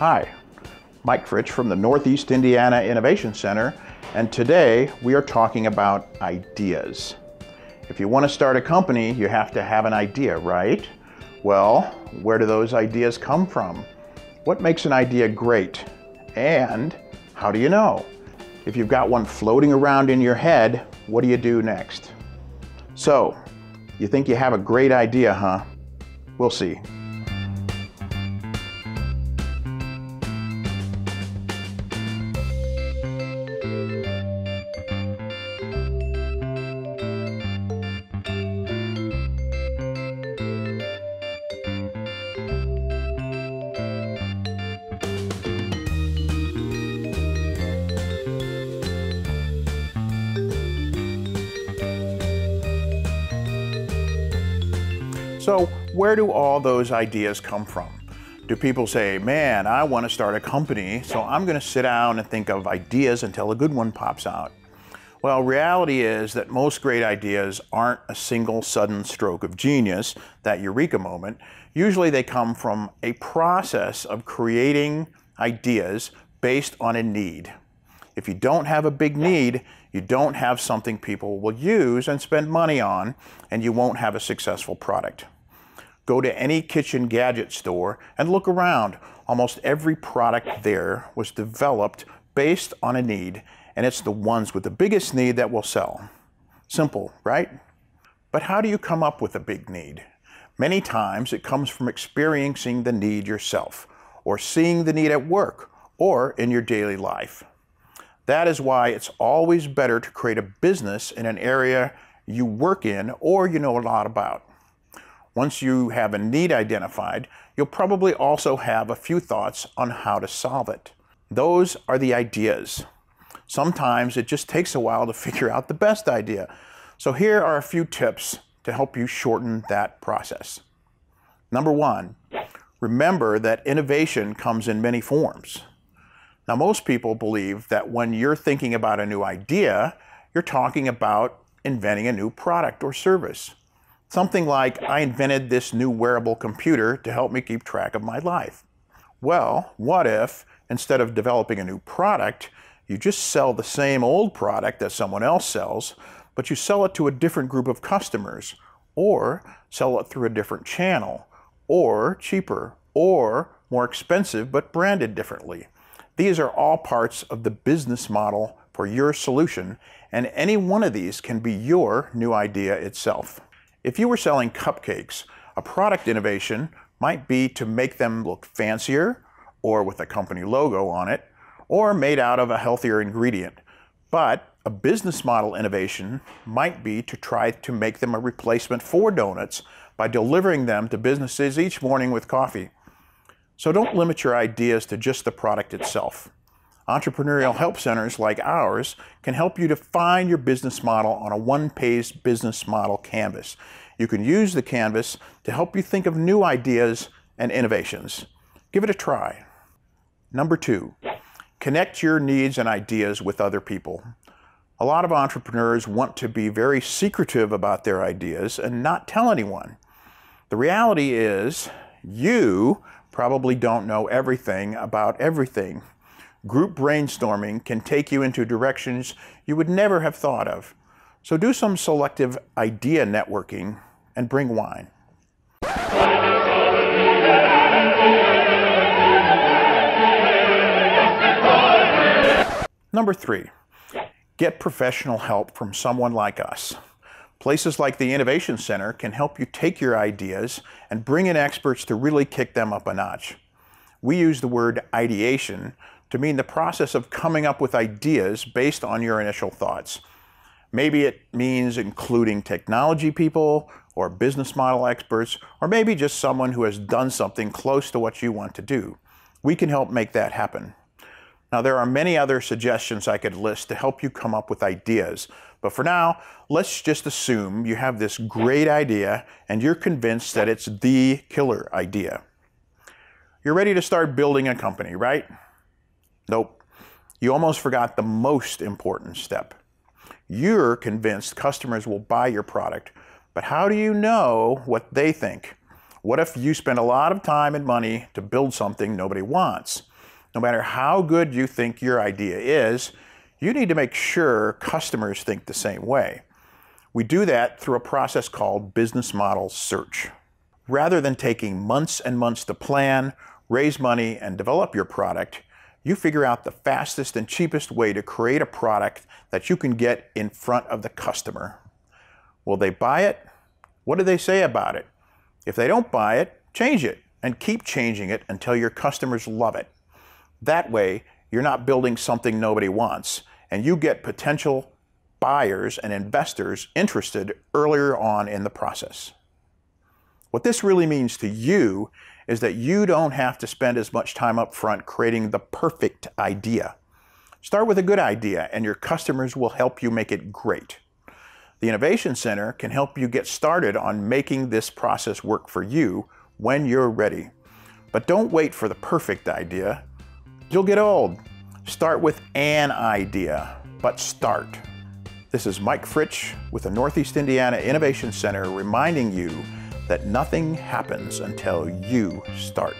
Hi, Mike Fritsch from the Northeast Indiana Innovation Center, and today we are talking about ideas. If you want to start a company, you have to have an idea, right? Well, where do those ideas come from? What makes an idea great? And how do you know? If you've got one floating around in your head, what do you do next? So, you think you have a great idea, huh? We'll see. So where do all those ideas come from? Do people say, man, I want to start a company, so I'm going to sit down and think of ideas until a good one pops out? Well, reality is that most great ideas aren't a single sudden stroke of genius, that eureka moment. Usually they come from a process of creating ideas based on a need. If you don't have a big need, you don't have something people will use and spend money on, and you won't have a successful product. Go to any kitchen gadget store and look around. Almost every product there was developed based on a need, and it's the ones with the biggest need that will sell. Simple, right? But how do you come up with a big need? Many times it comes from experiencing the need yourself, or seeing the need at work, or in your daily life. That is why it's always better to create a business in an area you work in or you know a lot about. Once you have a need identified, you'll probably also have a few thoughts on how to solve it. Those are the ideas. Sometimes it just takes a while to figure out the best idea. So here are a few tips to help you shorten that process. Number one, remember that innovation comes in many forms. Now, most people believe that when you're thinking about a new idea, you're talking about inventing a new product or service. Something like, I invented this new wearable computer to help me keep track of my life. Well, what if, instead of developing a new product, you just sell the same old product that someone else sells, but you sell it to a different group of customers, or sell it through a different channel, or cheaper, or more expensive but branded differently. These are all parts of the business model for your solution, and any one of these can be your new idea itself. If you were selling cupcakes, a product innovation might be to make them look fancier, or with a company logo on it, or made out of a healthier ingredient. But a business model innovation might be to try to make them a replacement for donuts by delivering them to businesses each morning with coffee. So don't limit your ideas to just the product itself. Entrepreneurial help centers like ours can help you define your business model on a one-page business model canvas. You can use the canvas to help you think of new ideas and innovations. Give it a try. Number two, connect your needs and ideas with other people. A lot of entrepreneurs want to be very secretive about their ideas and not tell anyone. The reality is, you probably don't know everything about everything. Group brainstorming can take you into directions you would never have thought of. So do some selective idea networking and bring wine. Number three, get professional help from someone like us. Places like the Innovation Center can help you take your ideas and bring in experts to really kick them up a notch. We use the word ideation to mean the process of coming up with ideas based on your initial thoughts. Maybe it means including technology people or business model experts, or maybe just someone who has done something close to what you want to do. We can help make that happen. Now, there are many other suggestions I could list to help you come up with ideas, but for now, let's just assume you have this great idea and you're convinced that it's the killer idea. You're ready to start building a company, right? Nope. You almost forgot the most important step. You're convinced customers will buy your product, but how do you know what they think? What if you spend a lot of time and money to build something nobody wants? No matter how good you think your idea is, you need to make sure customers think the same way. We do that through a process called business model search. Rather than taking months and months to plan, raise money, and develop your product, you figure out the fastest and cheapest way to create a product that you can get in front of the customer. Will they buy it? What do they say about it? If they don't buy it, change it and keep changing it until your customers love it. That way, you're not building something nobody wants, and you get potential buyers and investors interested earlier on in the process. What this really means to you is that you don't have to spend as much time up front creating the perfect idea. Start with a good idea, and your customers will help you make it great. The Innovation Center can help you get started on making this process work for you when you're ready. But don't wait for the perfect idea. You'll get old. Start with an idea, but start. This is Mike Fritsch with the Northeast Indiana Innovation Center reminding you that nothing happens until you start.